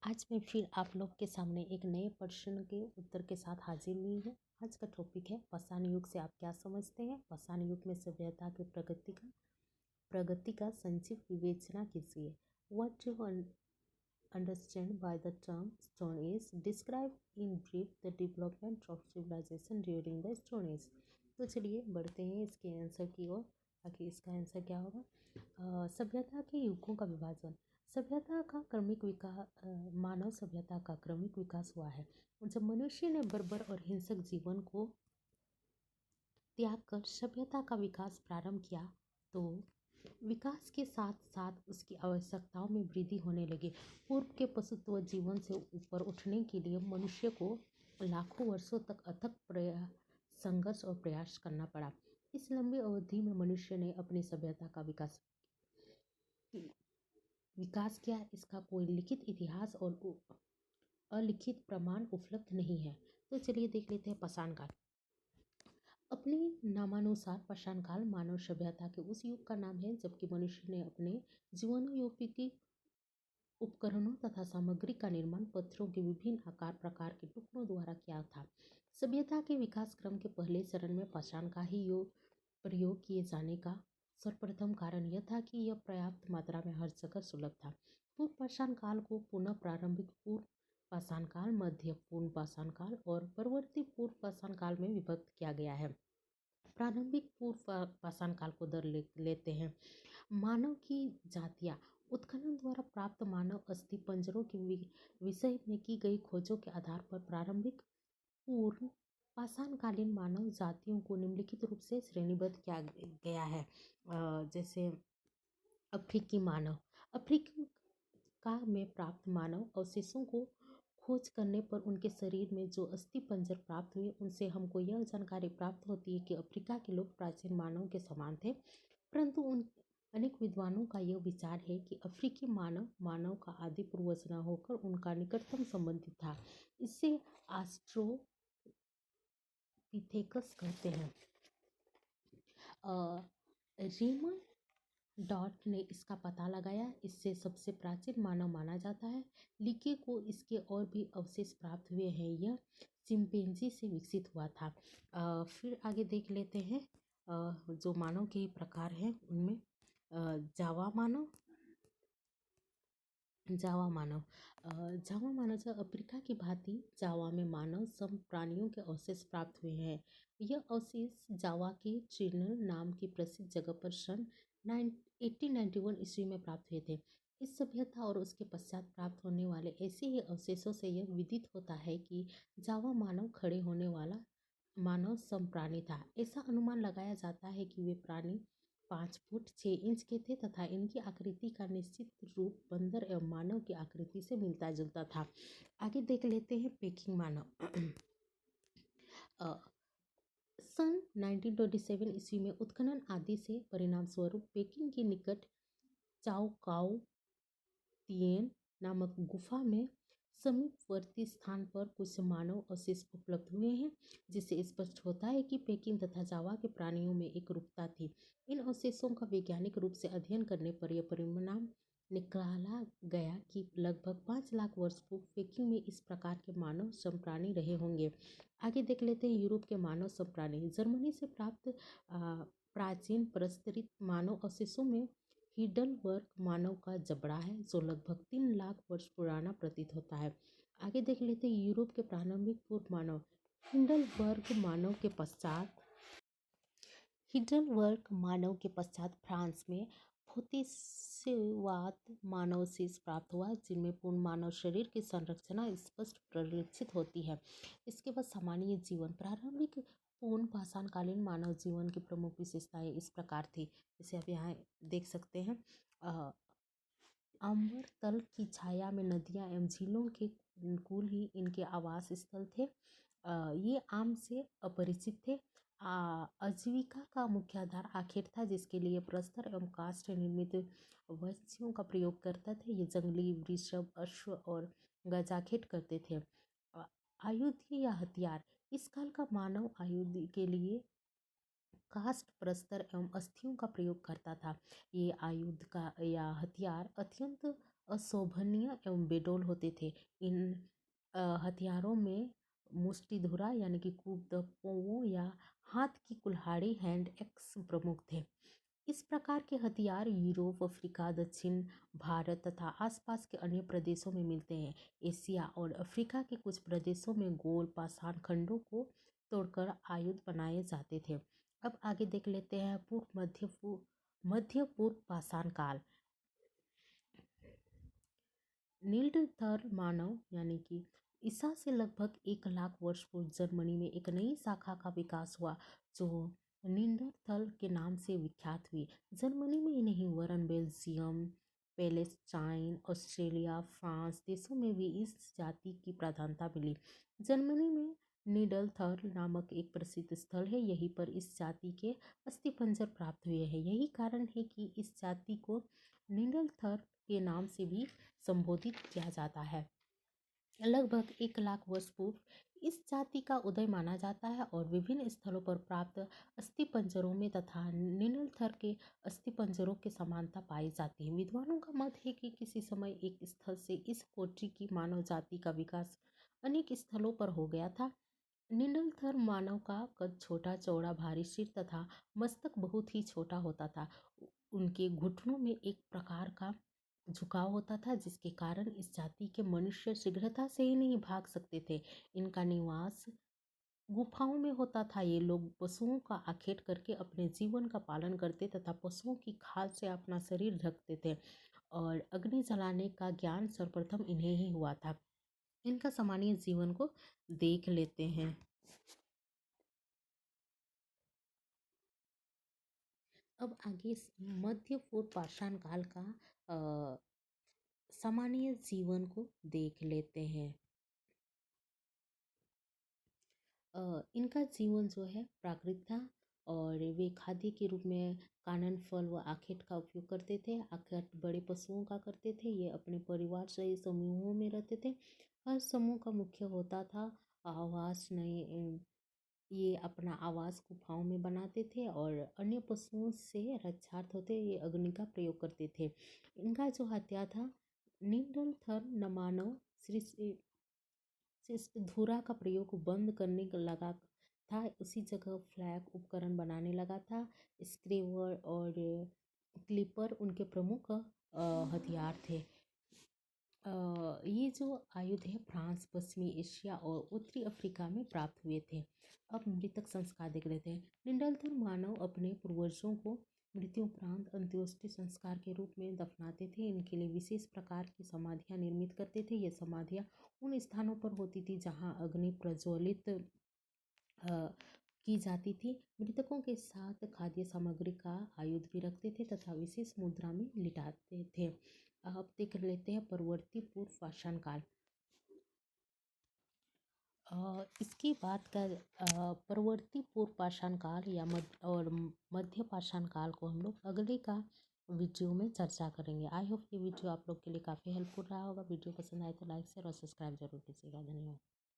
आज मैं फिर आप लोग के सामने एक नए प्रश्न के उत्तर के साथ हाजिर हुई हूँ। आज का टॉपिक है पाषाण युग से आप क्या समझते हैं। पाषाण युग में सभ्यता के प्रगति का संक्षिप्त विवेचना कीजिए। What you understand by the term stone age, describe in brief the development of civilization during the stone age. तो चलिए बढ़ते हैं इसके आंसर की ओर। आखिर इसका आंसर क्या होगा। सभ्यता के युगों का विभाजन। सभ्यता का क्रमिक विकास मानव सभ्यता का क्रमिक विकास हुआ है। जब मनुष्य ने बर्बर और हिंसक जीवन को त्याग कर सभ्यता का विकास प्रारंभ किया तो विकास के साथ साथ उसकी आवश्यकताओं में वृद्धि होने लगी। पूर्व के पशुत्व जीवन से ऊपर उठने के लिए मनुष्य को लाखों वर्षों तक अथक संघर्ष और प्रयास करना पड़ा। इस लंबी अवधि में मनुष्य ने अपनी सभ्यता का विकास किया। इसका कोई लिखित इतिहास और अलिखित प्रमाण उपलब्ध नहीं है। तो चलिए देख लेते हैं पाषाण काल। अपने नामानुसार पाषाण काल मानव सभ्यता के उस युग का नाम है जबकि मनुष्य ने अपने जीवनोपयोगी उपकरणों तथा सामग्री का निर्माण पत्थरों के विभिन्न आकार प्रकार के टुकड़ों द्वारा किया था। सभ्यता के विकास क्रम के पहले चरण में पाषाण का ही प्रयोग किए जाने का सर्वप्रथम कारण यह था कि यह पर्याप्त मात्रा में हर जगह सुलभ था। पूर्व पाषाण काल को पुनः प्रारंभिक पूर्व पाषाण काल, मध्य पूर्व पाषाण काल और परवर्ती पूर्व पाषाण काल में विभक्त किया गया है। प्रारंभिक पूर्व पाषाण काल को लेते हैं। मानव की जातियां। उत्खनन द्वारा प्राप्त मानव अस्थि पंजरों के विषय में की गई खोजों के आधार पर प्रारंभिक पूर्व पाषाणकालीन मानव जातियों को निम्नलिखित रूप से श्रेणीबद्ध किया गया है। जैसे अफ्रीकी मानव। अफ्रीका में प्राप्त मानव अवशेषों को खोज करने पर उनके शरीर में जो अस्थि पंजर प्राप्त हुए उनसे हमको यह जानकारी प्राप्त होती है कि अफ्रीका के लोग प्राचीन मानव के समान थे। परंतु उन अनेक विद्वानों का यह विचार है कि अफ्रीकी मानव का आदि पूर्वज न होकर उनका निकटतम संबंधी था। इससे ऑस्ट्रोपिथेकस कहते हैं। रेमंड डॉट ने इसका पता लगाया। इससे सबसे प्राचीन मानव माना जाता है। लिके को इसके और भी अवशेष प्राप्त हुए हैं। यह चिंपैंजी से विकसित हुआ था। फिर आगे देख लेते हैं जो मानव के प्रकार हैं उनमें जावा मानव। जावा मानव जो अफ्रीका की भांति जावा में मानव सम प्राणियों के अवशेष प्राप्त हुए हैं। यह अवशेष जावा के ट्रिनल नाम की प्रसिद्ध जगह पर सन 1891 ईस्वी में प्राप्त हुए थे। इस सभ्यता और उसके पश्चात प्राप्त होने वाले ऐसे ही अवशेषों से यह विदित होता है कि जावा मानव खड़े होने वाला मानव सम प्राणी था। ऐसा अनुमान लगाया जाता है कि वे प्राणी 5 फुट 6 इंच के थे तथा इनकी आकृति का निश्चित रूप बंदर एवं मानव की आकृति से मिलता जुलता था। आगे देख लेते हैं पेकिंग मानव। सन 1927 ईस्वी में उत्खनन आदि से परिणाम स्वरूप पेकिंग के निकट चाओ काओ तिएन नामक गुफा में समीपवर्ती स्थान पर कुछ मानव अवशेष उपलब्ध हुए हैं, जिससे स्पष्ट होता है कि पेकिंग तथा जावा के प्राणियों में एक रूपता थी। इन अवशेषों का वैज्ञानिक रूप से अध्ययन करने पर यह परिणाम निकाला गया कि लगभग 5 लाख वर्ष पूर्व पेकिंग में इस प्रकार के मानव संप्राणी रहे होंगे। आगे देख लेते हैं यूरोप के मानव संप्राणी। जर्मनी से प्राप्त प्राचीन प्रस्तरित मानव अवशेषों में हिडलबर्ग मानव का जबड़ा है जो लगभग 3 लाख वर्ष पुराना प्रतीत होता है। आगे देख लेते हैं यूरोप के प्रारंभिक पूर्व मानव। हिडलबर्ग मानव के पश्चात फ्रांस में भूतिष्यवाद मानव शेष प्राप्त हुआ जिनमें पूर्ण मानव शरीर की संरचना स्पष्ट परिलक्षित होती है। इसके बाद सामान्य जीवन। प्रारंभिक पूर्ण पाषाणकालीन मानव जीवन की प्रमुख विशेषताएं इस प्रकार थी, जैसे आप यहाँ देख सकते हैं। अम्बर तल की छाया में नदियां एवं झीलों के कुल ही इनके आवास स्थल थे। ये आम से अपरिचित थे। आजीविका का मुख्य आधार आखिर था जिसके लिए प्रस्तर एवं काष्ठ निर्मित वस्त्रों का प्रयोग करते थे। ये जंगली वृषभ, अश्व और गजाखेट करते थे। आयुध या हथियार। इस काल का मानव आयुध के लिए काष्ठ, प्रस्तर एवं अस्थियों का प्रयोग करता था। ये आयुध का या हथियार अत्यंत अशोभनीय एवं बेडौल होते थे। इन हथियारों में मुष्टिधुरा यानी कि कूपदकों या हाथ की कुल्हाड़ी हैंड एक्स प्रमुख थे। इस प्रकार के हथियार यूरोप, अफ्रीका, दक्षिण भारत तथा आसपास के अन्य प्रदेशों में मिलते हैं। एशिया और अफ्रीका के कुछ प्रदेशों में गोल पाषाण खंडों को तोड़कर आयुध बनाए जाते थे। अब आगे देख लेते हैं मध्य पूर्व पाषाण काल। नील्डरथल मानव यानी कि ईसा से लगभग 1 लाख वर्ष पूर्व जर्मनी में एक नई शाखा का विकास हुआ जो नींडरथल के नाम से विख्यात हुई। जर्मनी में ही नहीं वरन बेल्जियम, पैलेस्टाइन, ऑस्ट्रेलिया, फ्रांस देशों में भी इस जाति की प्रधानता मिली। जर्मनी में नीडलथल नामक एक प्रसिद्ध स्थल है। यहीं पर इस जाति के अस्थिपंजर प्राप्त हुए हैं। यही कारण है कि इस जाति को नीडलथल के नाम से भी संबोधित किया जाता है। लगभग 1 लाख वर्ष पूर्व इस जाति का उदय माना जाता है और विभिन्न स्थलों पर प्राप्त अस्थिपंजरों में तथा निनलथर के अस्थिपंजरों की समानता पाई जाती है। विद्वानों का मत है कि किसी समय एक स्थल से इस कोटि की मानव जाति का विकास अनेक स्थलों पर हो गया था। निनलथर मानव का कद छोटा, चौड़ा, भारी सिर तथा मस्तक बहुत ही छोटा होता था। उनके घुटनों में एक प्रकार का झुकाव होता था जिसके कारण इस जाति के मनुष्य शीघ्रता से ही नहीं भाग सकते थे। इनका निवास गुफाओं में होता था। ये लोग पशुओं का आखेट करके अपने जीवन का पालन करते तथा पशुओं की खाल से अपना शरीर ढकते थे और अग्नि जलाने का ज्ञान सर्वप्रथम इन्हें ही हुआ था। इनका सामान्य जीवन को देख लेते हैं। अब आगे मध्य पूर्व पाषाण काल का सामान्य जीवन को देख लेते हैं। इनका जीवन जो है प्राकृतिक था और वे खाद्य के रूप में कानन फल व आखेट का उपयोग करते थे। आखेट बड़े पशुओं का करते थे। ये अपने परिवार से समूहों में रहते थे। हर समूह का मुख्य होता था आवास। नए ये अपना आवास गुफाओं में बनाते थे और अन्य पशुओं से रक्षार्थ होते ये अग्नि का प्रयोग करते थे। इनका जो हत्या था नींडलथर नमानव धुरा का प्रयोग बंद करने लगा था। उसी जगह फ्लैग उपकरण बनाने लगा था। स्क्रेवर और क्लिपर उनके प्रमुख हथियार थे। ये जो आयुध है फ्रांस, पश्चिमी एशिया और उत्तरी अफ्रीका में प्राप्त हुए थे। अब मृतक संस्कार देख लेते हैं। निंडलथर मानव अपने पूर्वजों को मृत्यु उपरांत अंत्येष्टि संस्कार के रूप में दफनाते थे। इनके लिए विशेष प्रकार की समाधियां निर्मित करते थे। ये समाधियां उन स्थानों पर होती थी जहां अग्नि प्रज्वलित की जाती थी। मृतकों के साथ खाद्य सामग्री का आयुध भी रखते थे तथा विशेष मुद्रा में लिटाते थे। अब देख लेते हैं परवर्ती पूर्व पाषाण काल। इसकी बात कर परवर्ती पूर्व पाषाण काल या मध्य पाषाण काल को हम लोग अगले का वीडियो में चर्चा करेंगे। आई होप ये वीडियो आप लोग के लिए काफ़ी हेल्पफुल रहा होगा। वीडियो पसंद आए तो लाइक शेयर और सब्सक्राइब जरूर कीजिएगा। धन्यवाद।